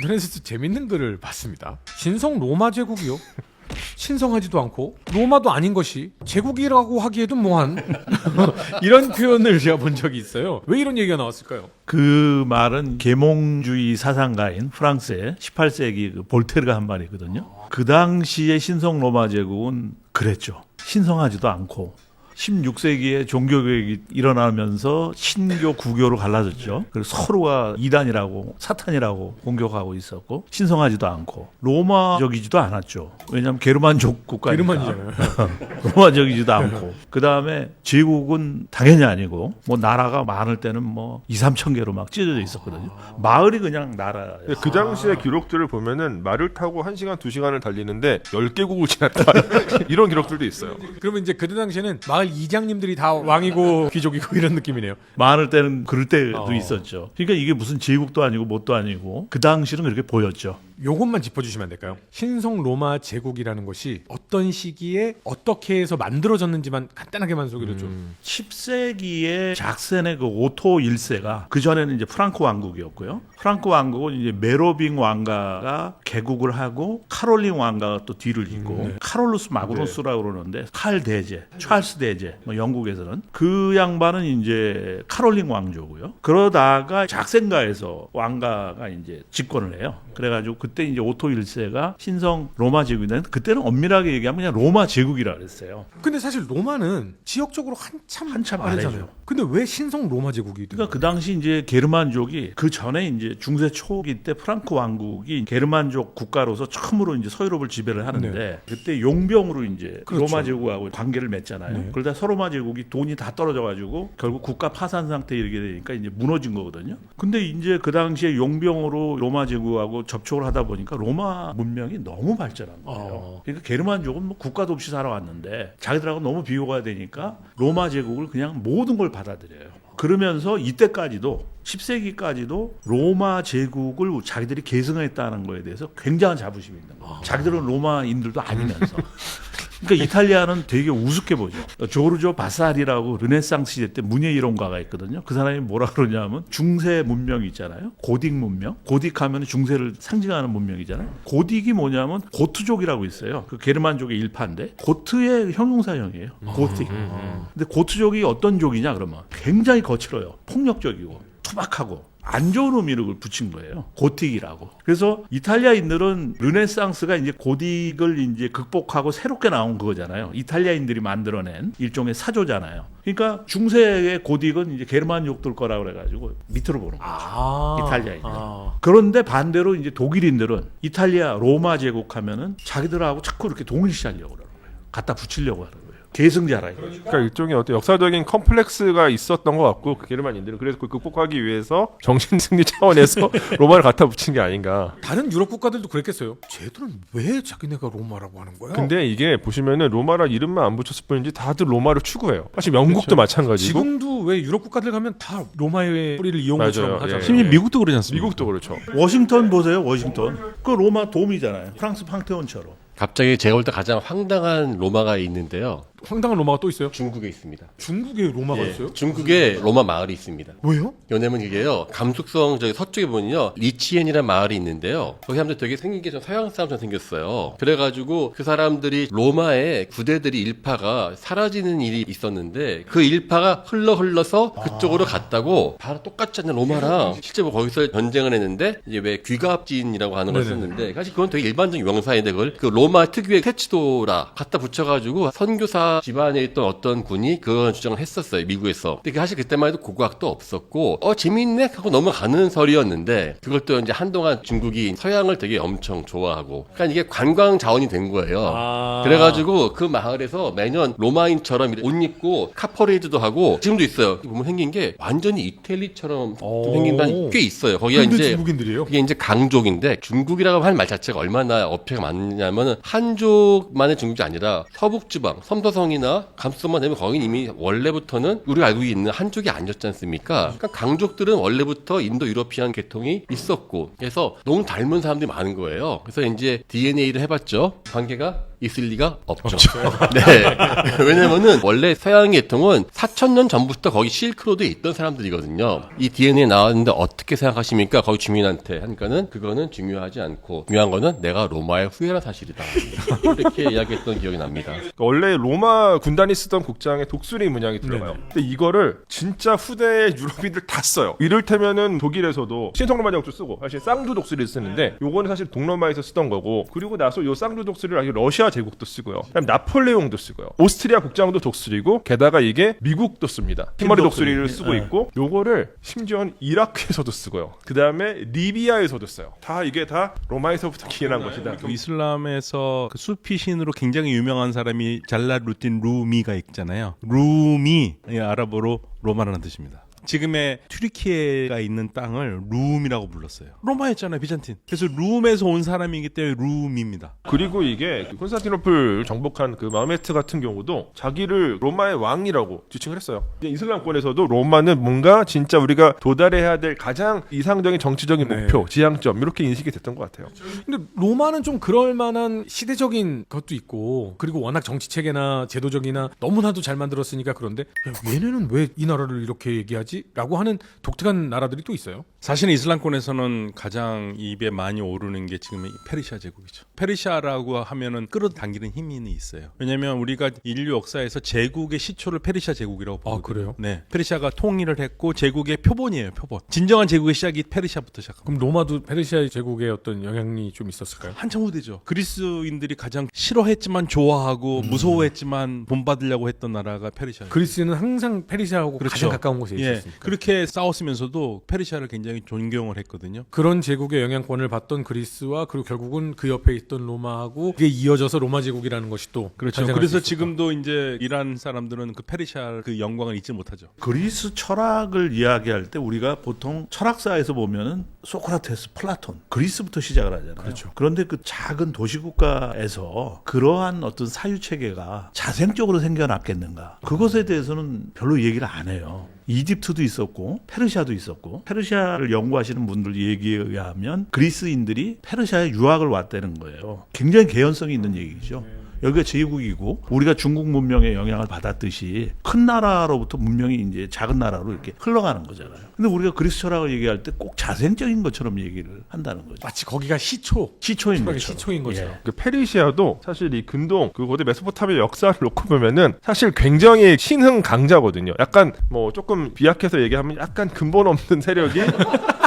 인터넷에서 재밌는 글을 봤습니다. 신성 로마 제국이요? 신성하지도 않고 로마도 아닌 것이 제국이라고 하기에도 뭐한 이런 표현을 제가 본 적이 있어요. 왜 이런 얘기가 나왔을까요? 그 말은 계몽주의 사상가인 프랑스의 18세기 그 볼테르가 한 말이거든요. 그 당시의 신성 로마 제국은 그랬죠. 신성하지도 않고 16세기에 종교개혁이 일어나면서 신교, 구교로 갈라졌죠. 그래서 서로가 이단이라고 사탄이라고 공격하고 있었고 신성하지도 않고 로마적이지도 않았죠. 왜냐하면 게르만족 국가니까. 게르만이잖아요. 로마적이지도 않고 그 다음에 제국은 당연히 아니고 뭐 나라가 많을 때는 뭐 2, 3천 개로 막 찢어져 있었거든요. 마을이 그냥 나라예요. 그 당시의 기록들을 보면은 말을 타고 1시간, 2시간을 달리는데 10개국을 지났다. 이런 기록들도 있어요. 그러면 이제 그때 당시에는 마을 이장님들이 다 왕이고 귀족이고 이런 느낌이네요. 많을 때는 그럴 때도 있었죠. 그러니까 이게 무슨 제국도 아니고 뭣도 아니고 그 당시는 그렇게 보였죠. 요것만 짚어주시면 안 될까요? 신성 로마 제국이라는 것이 어떤 시기에 어떻게 해서 만들어졌는지만 간단하게만 소개를 좀. 10세기에 작센의 그 오토 1세가 그 전에는 이제 프랑크 왕국이었고요. 프랑크 왕국은 이제 메로빙 왕가가 개국을 하고 카롤린 왕가가 또 뒤를 잇고 카롤루스 마그누스라고 그러는데 칼 대제, 찰스 대제, 뭐 영국에서는 그 양반은 이제 카롤린 왕조고요. 그러다가 작센가에서 왕가가 이제 집권을 해요. 그래가지고 그때 이제 오토 1세가 신성 로마 제국인데 그때는 엄밀하게 얘기하면 그냥 로마 제국이라 그랬어요. 근데 사실 로마는 지역적으로 한참 아래죠. 아래잖아요. 근데 왜 신성 로마 제국이? 그러니까 그 당시 이제 게르만족이 그 전에 이제 중세 초기 때 프랑크 왕국이 게르만족 국가로서 처음으로 이제 서유럽을 지배를 하는데 그때 용병으로 이제 그렇죠. 로마 제국하고 관계를 맺잖아요. 그러다 서로마 제국이 돈이 다 떨어져가지고 결국 국가 파산 상태에 이르게 되니까 이제 무너진 거거든요. 근데 이제 그 당시에 용병으로 로마 제국하고 접촉을 하다 보니까 로마 문명이 너무 발전한 거예요. 그러니까 게르만족은 뭐 국가도 없이 살아왔는데 자기들하고 너무 비교가 되니까 로마 제국을 그냥 모든 걸 받아들여요. 그러면서 이때까지도 10세기까지도 로마 제국을 자기들이 계승했다는 거에 대해서 굉장한 자부심이 있는 거예요. 자기들은 로마인들도 아니면서. 그러니까 이탈리아는 되게 우습게 보죠. 조르조 바사리라고 르네상스 시대 때 문예 이론가가 있거든요. 그 사람이 뭐라 그러냐면 중세 문명이 있잖아요. 고딕 문명. 고딕하면 중세를 상징하는 문명이잖아요. 고딕이 뭐냐면 고트족이라고 있어요. 그 게르만족의 일파인데 고트의 형용사형이에요. 고딕. 근데 고트족이 어떤 족이냐 그러면 굉장히 거칠어요. 폭력적이고 투박하고 안 좋은 의미를 붙인 거예요. 고틱이라고. 그래서 이탈리아인들은 르네상스가 이제 고딕을 이제 극복하고 새롭게 나온 그거잖아요. 이탈리아인들이 만들어낸 일종의 사조잖아요. 그러니까 중세의 고딕은 이제 게르만족들 거라 그래가지고 밑으로 보는 거죠. 이탈리아인들. 그런데 반대로 이제 독일인들은 이탈리아 로마 제국하면은 자기들하고 자꾸 이렇게 동일시하려고 그러는 거예요. 갖다 붙이려고 하는 거예요. 계승자라 이거죠. 그러니까 일종의 어떤 역사적인 컴플렉스가 있었던 것 같고 그 게르만인들은 그래서 그걸 극복하기 위해서 정신 승리 차원에서 로마를 갖다 붙인 게 아닌가. 다른 유럽 국가들도 그랬겠어요. 쟤들은 왜 자기네가 로마라고 하는 거야? 근데 이게 보시면은 로마라 이름만 안 붙였을 뿐이지 다들 로마를 추구해요. 사실 영국도 마찬가지고. 지금도 왜 유럽 국가들 가면 다 로마의 뿌리를 이용한 것처럼 맞아요. 하잖아요. 예. 심지어 미국도 그러지 않습니까? 미국도 그렇죠. 워싱턴 보세요. 워싱턴. 그 로마 돔이잖아요. 프랑스 팡테온처럼. 갑자기 제가 볼 때 가장 황당한 로마가 있는데요. 황당한 로마가 또 있어요? 중국에 있습니다. 중국에 로마가 예, 있어요? 중국에 로마 마을이 있습니다. 왜요? 왜냐면 이게요, 감숙성 저기 서쪽에 보면요, 리치엔이라는 마을이 있는데요. 거기 사람들 되게 생긴 게 좀 서양 사람처럼 생겼어요. 그래가지고 그 사람들이 로마의 구대들이 일파가 사라지는 일이 있었는데 그 일파가 흘러서 그쪽으로 갔다고 바로 똑같지 않는 로마랑 실제 뭐 거기서 전쟁을 했는데 이제 왜 귀갑진이라고 하는 걸 썼는데 사실 그건 되게 일반적인 명사인데 그걸 그 로마 특유의 테치도라 갖다 붙여가지고 선교사 집안에 있던 어떤 군이 그런 주장을 했었어요, 미국에서. 근데 사실 그때만 해도 고고학도 없었고 재밌네 하고 넘어가는 설이었는데 그걸 또 이제 한동안 중국이 서양을 되게 엄청 좋아하고 그러니까 이게 관광 자원이 된 거예요. 그래가지고 그 마을에서 매년 로마인처럼 옷 입고 카퍼레이드도 하고 지금도 있어요. 보면 생긴 게 완전히 이태리처럼 좀 생긴 게 꽤 있어요. 거기가 근데 이제 중국인들이에요? 그게 이제 강족인데 중국이라고 하는 말 자체가 얼마나 어폐가 많냐면은 한족만의 중국이 아니라 서북지방, 섬서성이나 감수성만 되면 거긴 이미 원래부터는 우리가 알고 있는 한족이 아니었지 않습니까? 그러니까 강족들은 원래부터 인도 유러피안 계통이 있었고 그래서 너무 닮은 사람들이 많은 거예요. 그래서 이제 DNA를 해봤죠. 관계가 있을 리가 없죠. 네. 왜냐면은 원래 서양 계통은 4,000년 전부터 거기 실크로드에 있던 사람들이거든요. 이 DNA 나왔는데 어떻게 생각하십니까? 거기 주민한테 하니까는 그거는 중요하지 않고 중요한 거는 내가 로마의 후예라 사실이다. 이렇게 이야기했던 기억이 납니다. 그러니까 원래 로마 군단이 쓰던 국장에 독수리 문양이 들어가요. 근데 이거를 진짜 후대 유럽인들 다 써요. 이를테면은 독일에서도 신성로마 제국도 쓰고 사실 쌍두 독수리를 쓰는데 요거는 사실 동로마에서 쓰던 거고 그리고 나서 요 쌍두 독수리를 아직 러시아 제국도 쓰고요. 그다음 나폴레옹도 쓰고요. 오스트리아 국장도 독수리고 게다가 이게 미국도 씁니다. 흰머리 독수리를 쓰고 있고 요거를 심지어는 이라크에서도 쓰고요. 그다음에 리비아에서도 써요. 다 이게 다 로마에서부터 기인한 것이다. 이슬람에서 그 수피 신으로 굉장히 유명한 사람이 잘라루틴 루미가 있잖아요. 루미 아랍어로 로마라는 뜻입니다. 지금의 튀르키예가 있는 땅을 룸이라고 불렀어요. 로마였잖아요, 비잔틴. 그래서 룸에서 온 사람이기 때문에 룸입니다. 그리고 이게 그 콘스탄티노플 정복한 그 마메트 같은 경우도 자기를 로마의 왕이라고 지칭을 했어요. 이제 이슬람권에서도 로마는 뭔가 진짜 우리가 도달해야 될 가장 이상적인 정치적인 목표, 지향점 이렇게 인식이 됐던 것 같아요. 근데 로마는 좀 그럴 만한 시대적인 것도 있고 그리고 워낙 정치 체계나 제도적이나 너무나도 잘 만들었으니까 그런데 야, 얘네는 왜 이 나라를 이렇게 얘기하지? 라고 하는 독특한 나라들이 또 있어요. 사실 이슬람권에서는 가장 입에 많이 오르는 게 지금 페르시아 제국이죠. 페르시아라고 하면은 끌어당기는 힘이 있어요. 왜냐하면 우리가 인류 역사에서 제국의 시초를 페르시아 제국이라고 보거든요. 그래요? 네, 페르시아가 통일을 했고 제국의 표본이에요, 표본. 진정한 제국의 시작이 페르시아부터 시작합니다. 그럼 로마도 페르시아 제국의 어떤 영향이 좀 있었을까요? 한참 후대죠. 그리스인들이 가장 싫어했지만 좋아하고 무서워했지만 본받으려고 했던 나라가 페르시아예요. 그리스는 항상 페르시아하고 그렇죠. 가장 가까운 곳에 예, 있었으니까. 그렇게 싸웠으면서도 페르시아를 굉장히 존경을 했거든요. 그런 제국의 영향권을 받던 그리스와 그리고 결국은 그 옆에 있던 로마하고 이게 이어져서 로마 제국이라는 것이 또 그렇죠. 탄생할 그래서 수 있었다. 지금도 이제 이란 사람들은 그 페르시아 그 영광을 잊지 못하죠. 그리스 철학을 이야기할 때 우리가 보통 철학사에서 보면은 소크라테스, 플라톤, 그리스부터 시작을 하잖아요. 그렇죠. 그런데 그 작은 도시국가에서 그러한 어떤 사유 체계가 자생적으로 생겨났겠는가? 그것에 대해서는 별로 얘기를 안 해요. 이집트도 있었고 페르시아도 있었고 페르시아를 연구하시는 분들 얘기에 의하면 그리스인들이 페르시아에 유학을 왔다는 거예요. 굉장히 개연성이 있는 얘기죠. 여기가 제국이고 우리가 중국 문명의 영향을 받았듯이 큰 나라로부터 문명이 이제 작은 나라로 이렇게 흘러가는 거잖아요. 근데 우리가 그리스 철학을 얘기할 때 꼭 자생적인 것처럼 얘기를 한다는 거죠. 마치 거기가 시초인 시초인 철학의 것처럼. 시초인 것처럼. 예. 그 페르시아도 사실 이 근동 그 고대 메소포타미아 역사를 놓고 보면은 사실 굉장히 신흥 강자거든요. 약간 뭐 조금 비약해서 얘기하면 약간 근본 없는 세력이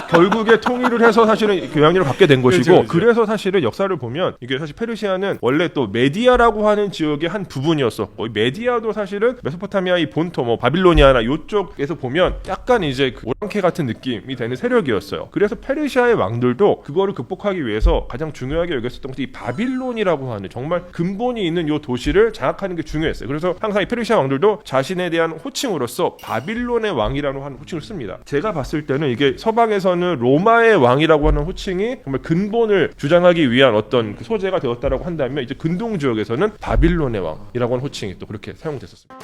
결국에 통일을 해서 사실은 교양리를 받게 된 것이고 그렇죠, 그렇죠. 그래서 사실은 역사를 보면 이게 사실 페르시아는 원래 또 메디아라고 하는 지역의 한 부분이었었고 이 메디아도 사실은 메소포타미아 이 본토 뭐 바빌로니아나 이쪽에서 보면 약간 이제 그 오랑캐 같은 느낌이 되는 세력이었어요. 그래서 페르시아의 왕들도 그거를 극복하기 위해서 가장 중요하게 여겼었던 것이 이 바빌론이라고 하는 정말 근본이 있는 이 도시를 장악하는 게 중요했어요. 그래서 항상 이 페르시아 왕들도 자신에 대한 호칭으로서 바빌론의 왕이라는 하는 호칭을 씁니다. 제가 봤을 때는 이게 서방에서는 로마의 왕이라고 하는 호칭이 정말 근본을 주장하기 위한 어떤 그 소재가 되었다라고 한다면 이제 근동 지역에서는 바빌론의 왕이라고 하는 호칭이 또 그렇게 사용됐었습니다.